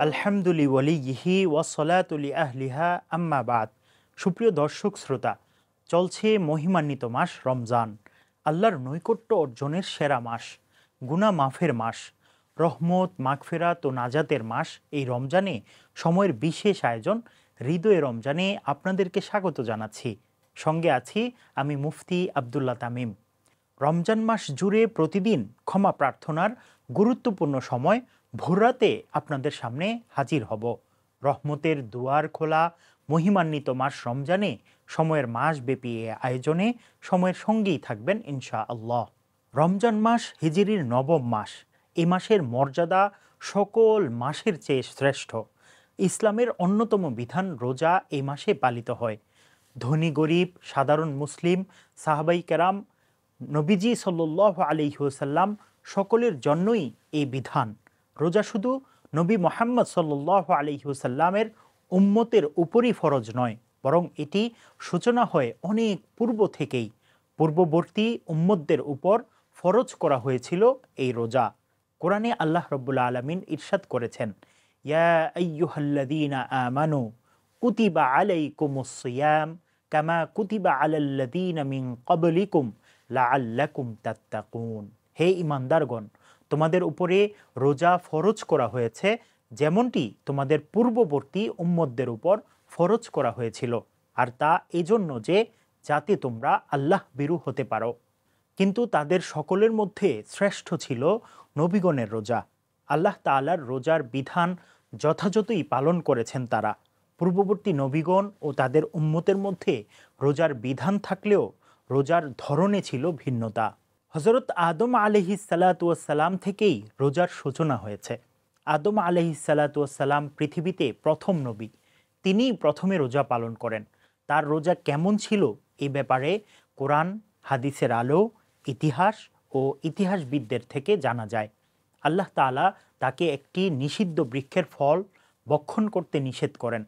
আলহামদুলি ওয়ালিয়িহি ওয়াসসালাতুলি আহলিহা আম্মা বাদ। সুপ্রিয় দর্শক শ্রোতা, চলছে মহিমান্বিত মাস রমজান, আল্লাহর নৈকট্য অর্জনের সেরা মাস, গুনাহ মাফের মাস, রহমত মাগফিরাত ও নাজাতের মাস। এই রমজানে সময়ের বিশেষ আয়োজন হৃদয়ে রমজানে আপনাদেরকে স্বাগত জানাচ্ছি। সঙ্গে আছি আমি মুফতি আব্দুল্লাহ তামিম। রমজান মাস জুড়ে প্রতিদিন ক্ষমা প্রার্থনার গুরুত্বপূর্ণ সময় ভোররাতে আপনাদের সামনে হাজির হব। রহমতের দুয়ার খোলা মহিমান্বিত মাস রমজানে সময়ের মাসব্যাপী এ আয়োজনে সময়ের সঙ্গেই থাকবেন ইনশা আল্লাহ। রমজান মাস হিজরির নবম মাস। এই মাসের মর্যাদা সকল মাসের চেয়ে শ্রেষ্ঠ। ইসলামের অন্যতম বিধান রোজা এই মাসে পালিত হয়। ধনী গরিব সাধারণ মুসলিম সাহাবাই কেরাম নবীজি সাল্লাল্লাহু আলাইহি ওয়াসাল্লাম সকলের জন্যই এই বিধান। রোজা শুধু নবী মুহাম্মদ সাল্লাল্লাহু আলাইহি ওয়াসাল্লামের উম্মতের উপরই ফরজ নয়, বরং এটি সূচনা হয় অনেক পূর্ব থেকেই। পূর্ববর্তী উম্মতদের উপর ফরজ করা হয়েছিল এই রোজা। কোরআনে আল্লাহ রাব্বুল আলামিন ইরশাদ করেছেন, ইয়া আইয়ুহাল্লাযীনা আমানু কুতিবা আলাইকুমুস সিয়াম কামা কুতিবা আলাল্লাযীনা মিন ক্বাবলিকুম লাআল্লাকুম তাত্তাকুন। হে ঈমানদারগণ, তোমাদের উপরে রোজা ফরজ করা হয়েছে যেমনটি তোমাদের পূর্ববর্তী উম্মতদের উপর ফরজ করা হয়েছিল, আর তা এজন্য যে যাতে তোমরা আল্লাহ ভীরু হতে পারো। কিন্তু তাদের সকলের মধ্যে শ্রেষ্ঠ ছিল নবীগণের রোজা। আল্লাহ তাআলার রোজার বিধান যথাযথই পালন করেছেন তারা। পূর্ববর্তী নবীগণ ও তাদের উম্মতের মধ্যে রোজার বিধান থাকলেও রোজার ধরনে ছিল ভিন্নতা। হযরত আদম আলাইহিসসালাম থেকেই রোজার সূচনা হয়েছে। আদম আলাইহিসসালাম পৃথিবীতে প্রথম নবী, তিনিই প্রথমে রোজা পালন করেন। তার রোজা কেমন ছিল এই ব্যাপারে কোরআন হাদিসের আলো, ইতিহাস ও ইতিহাসবিদদের থেকে জানা যায়। আল্লাহ তাআলা তাকে একটি নিষিদ্ধ বৃক্ষের ফল ভক্ষণ করতে নিষেধ করেন।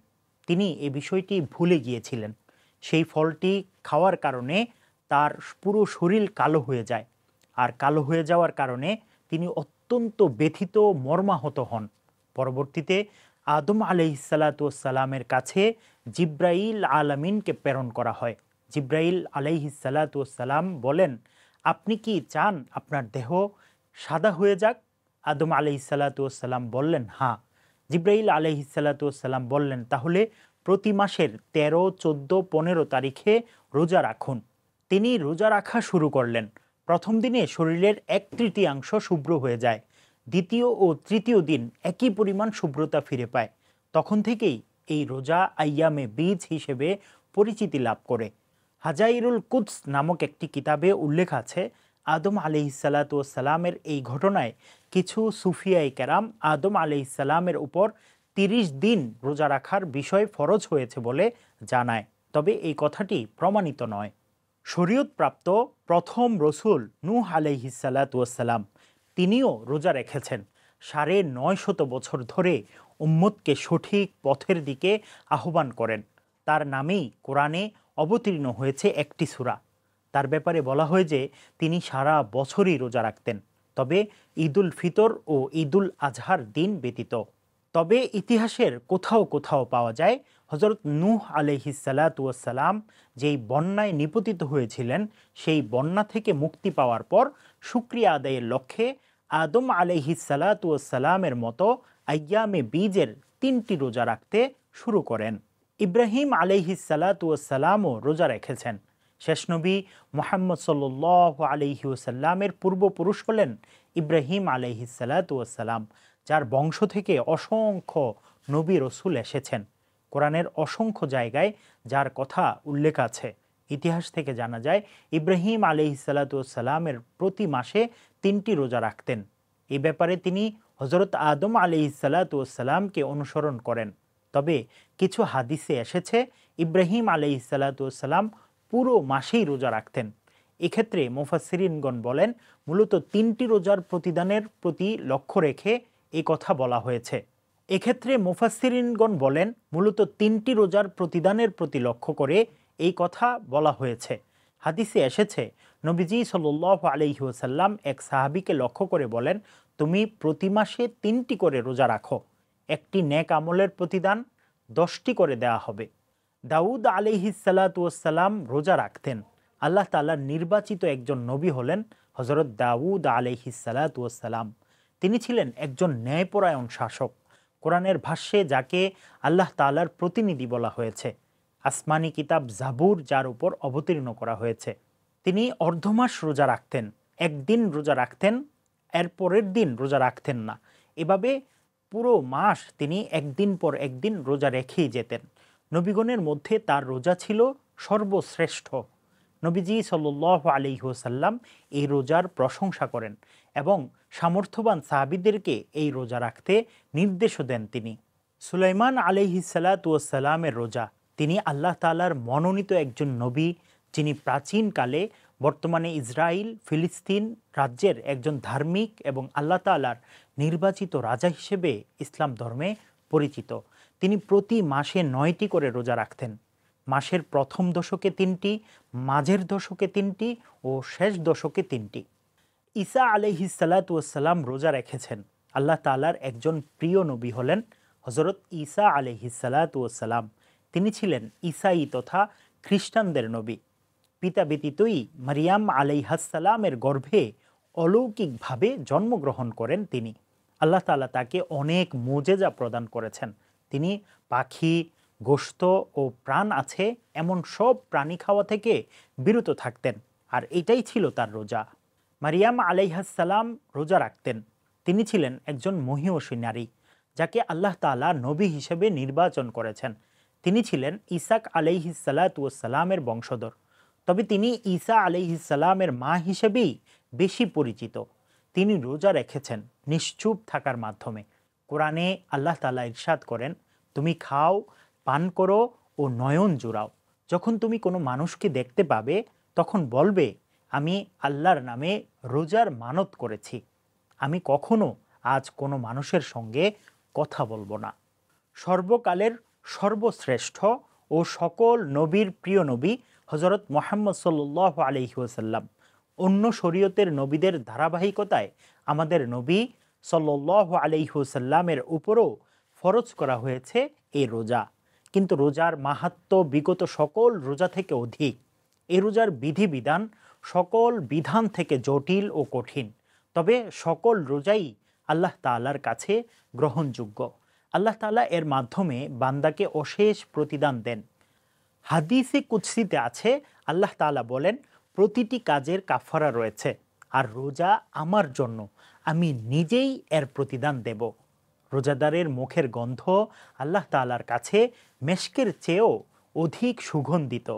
তিনি এ বিষয়টি ভুলে গিয়েছিলেন। সেই ফলটি খাওয়ার কারণে তার পুরো শরীর কালো হয়ে যায়, আর কালো হয়ে যাওয়ার কারণে তিনি অত্যন্ত ব্যথিত মর্মাহত হন। পরবর্তীতে আদম আলাইহিসসালামের কাছে জিব্রাইল আলামিনকে প্রেরণ করা হয়। জিব্রাইল আলাইহিসসালাম বলেন, আপনি কি চান আপনার দেহ সাদা হয়ে যাক? আদম আলাইহিসসালাম বললেন, হ্যাঁ। জিব্রাইল আলাইহিসসালাম বললেন, তাহলে প্রতি মাসের 13, 14, 15 তারিখে রোজা রাখুন। তিনি রোজা রাখা শুরু করলেন। প্রথম দিনে শরীরের 1/3 শুভ্র হয়ে যায়। দ্বিতীয় ও তৃতীয় দিন একই পরিমাণ শুভ্রতা ফিরে পায়। তখন থেকেই এই রোজা আইয়ামে বীজ হিসেবে পরিচিতি লাভ করে। হাজাইরুল কুদস নামক একটি কিতাবে উল্লেখ আছে, আদম আলাইহিসসালামের এই ঘটনায় কিছু সুফিয়ায়ে কেরাম আদম আলাইহিসসালামের উপর 30 দিন রোজা রাখার বিষয় ফরজ হয়েছে বলে জানায়। তবে এই কথাটি প্রমাণিত নয়। শরীয়তপ্রাপ্ত প্রথম রসুল নূহ আলাইহিসসালাম তিনিও রোজা রেখেছেন। 950 বছর ধরে উম্মতকে সঠিক পথের দিকে আহ্বান করেন। তার নামেই কোরআনে অবতীর্ণ হয়েছে একটি সূরা। তার ব্যাপারে বলা হয় যে তিনি সারা বছরই রোজা রাখতেন, তবে ঈদুল ফিতর ও ঈদুল আজহার দিন ব্যতীত। তবে ইতিহাসের কোথাও কোথাও পাওয়া যায় হযরত নূহ আলাইহিসসালাম যেই বন্যায় নিপতিত হয়েছিলেন, সেই বন্যা থেকে মুক্তি পাওয়ার পর শুকরিয়া আদায়ের লক্ষ্যে আদম আলাইহিসসালামের মতো আইয়ামে বীজের 3টি রোজা রাখতে শুরু করেন। ইব্রাহিম আলাইহিসসালামও রোজা রেখেছেন। শেষ নবী মুহাম্মদ সাল্লাল্লাহু আলাইহি ওয়াসাল্লামের পূর্বপুরুষ হলেন ইব্রাহিম আলাইহিসসালাম, যার বংশ থেকে অসংখ্য নবী রসুল এসেছেন। কোরআনের অসংখ্য জায়গায় যার কথা উল্লেখ আছে। ইতিহাস থেকে জানা যায় ইব্রাহিম আলাইহিসসালামের প্রতি মাসে 3টি রোজা রাখতেন। এই ব্যাপারে তিনি হযরত আদম আলাইহিসসালামকে অনুসরণ করেন। তবে কিছু হাদিসে এসেছে ইব্রাহিম আলাইহিসসালাম পুরো মাসেই রোজা রাখতেন। এক্ষেত্রে মুফাসসিরিনগণ বলেন, মূলত 3টি রোজার প্রতিদানের প্রতি লক্ষ্য রেখে এই কথা বলা হয়েছে। এক্ষেত্রে মুফাসসিরিনগণ বলেন, মূলত 3টি রোজার প্রতিদানের প্রতি লক্ষ্য করে এই কথা বলা হয়েছে। হাদিসে এসেছে, নবীজি সাল্লাল্লাহু আলাইহি ওয়াসাল্লাম এক সাহাবীকে লক্ষ্য করে বলেন, তুমি প্রতি মাসে 3টি করে রোজা রাখো। একটি নেক আমলের প্রতিদান 10টি করে দেওয়া হবে। দাউদ আলাইহিসসালাম রোজা রাখতেন। আল্লাহ তাআলার নির্বাচিত একজন নবী হলেন হযরত দাউদ আলাইহিসসালাম। তিনি ছিলেন একজন ন্যায়পরায়ণ শাসক। কোরআনের ভাষ্যে যাকে আল্লাহ তাআলার প্রতিনিধি বলা হয়েছে, আসমানি কিতাব জাবুর যার উপর অবতীর্ণ করা হয়েছে, তিনি অর্ধমাস রোজা রাখতেন। একদিন রোজা রাখতেন, এর পরের দিন রোজা রাখতেন না। এভাবে পুরো মাস তিনি একদিন পর একদিন রোজা রেখেই যেতেন। নবীগণের মধ্যে তার রোজা ছিল সর্বশ্রেষ্ঠ। নবীজি সাল্লাল্লাহু আলাইহি ওয়াসাল্লাম এই রোজার প্রশংসা করেন এবং সামর্থ্যবান সাহাবীদেরকে এই রোজা রাখতে নির্দেশও দেন তিনি। সুলাইমান আলাইহিসসালামের রোজা, তিনি আল্লাহ তাআলার মনোনীত একজন নবী, যিনি প্রাচীনকালে বর্তমানে ইসরায়েল ফিলিস্তিন রাজ্যের একজন ধার্মিক এবং আল্লাহ তাআলার নির্বাচিত রাজা হিসেবে ইসলাম ধর্মে পরিচিত। তিনি প্রতি মাসে 9টি করে রোজা রাখতেন। মাসের প্রথম দশকে 3টি, মাঝের দশকে 3টি ও শেষ দশকে 3টি। ঈসা আলাইহিসসালাম রোজা রেখেছেন। আল্লাহ তাআলার একজন প্রিয় নবী হলেন হযরত ঈসা আলাইহিসসালাম। তিনি ছিলেন ঈসাই তথা খ্রিস্টানদের নবী। পিতা ব্যতীতই মারিয়াম আলাইহাসসালামের গর্ভে অলৌকিকভাবে জন্মগ্রহণ করেন তিনি। আল্লাহ তাআলা তাকে অনেক মুজেজা প্রদান করেছেন। তিনি পাখি, গোশত ও প্রাণ আছে এমন সব প্রাণী খাওয়া থেকে বিরত থাকতেন, আর এটাই ছিল তার রোজা। মারিয়াম আলাইহাসসালাম রোজা রাখতেন। তিনি ছিলেন একজন মহিয়সী নারী, যাকে আল্লাহ তাআলা নবী হিসেবে নির্বাচন করেছেন। তিনি ছিলেন ইসাক আলাইহিসসালামের বংশধর, তবে তিনি ঈসা আলাইহিসসালামের মা হিসেবেই বেশি পরিচিত। তিনি রোজা রেখেছেন নিশ্চুপ থাকার মাধ্যমে। কোরআনে আল্লাহ তাআলা ইরশাদ করেন, তুমি খাও, পান করো ও নয়ন জুড়াও। যখন তুমি কোনো মানুষকে দেখতে পাবে তখন বলবে, আমি আল্লাহর নামে রোজার মানত করেছি। আমি কখনো আজ কোনো মানুষের সঙ্গে কথা বলবো না। সর্বকালের সর্বশ্রেষ্ঠ ও সকল নবীর প্রিয় নবী হযরত মুহাম্মদ সাল্লাল্লাহু আলাইহি ওয়াসাল্লাম। অন্য শরীয়তের নবীদের ধারাবাহিকতায় আমাদের নবী সাল্লাল্লাহু আলাইহি ওয়াসাল্লামের উপরও ফরজ করা হয়েছে এই রোজা। কিন্তু রোজার মাহাত্ম্য বিগত সকল রোজা থেকে অধিক। এই রোজার বিধিবিধান সকল বিধান থেকে জটিল ও কঠিন, তবে সকল রোজাই আল্লাহ তাআলার কাছে গ্রহণযোগ্য। আল্লাহ তাআলা এর মাধ্যমে বান্দাকে অশেষ প্রতিদান দেন। হাদিসে কুদসিতে আছে, আল্লাহ তাআলা বলেন, প্রতিটি কাজের কাফারা রয়েছে, আর রোজা আমার জন্য, আমি নিজেই এর প্রতিদান দেব। রোজাদারের মুখের গন্ধ আল্লাহ তাআলার কাছে মেশকের চেয়েও অধিক সুগন্ধিত।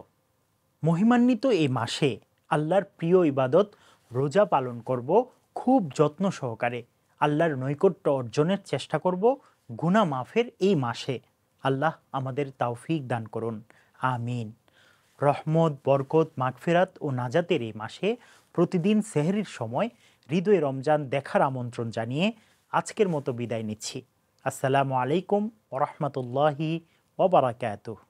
মহিমান্বিত এই মাসে আল্লাহর প্রিয় ইবাদত রোজা পালন করব খুব যত্ন সহকারে। আল্লাহর নৈকট্য অর্জনের চেষ্টা করব গুনাহ মাফের এই মাসে। আল্লাহ আমাদের তৌফিক দান করুন, আমিন। রহমত, বরকত, মাগফিরাত ও নাজাতের এই মাসে প্রতিদিন সেহরির সময় হৃদয়ে রমজান দেখার আমন্ত্রণ জানিয়ে আজকের মতো বিদায় নিচ্ছি। আসসালামু আলাইকুম ওয়া রাহমাতুল্লাহি ওয়া বারাকাতুহু।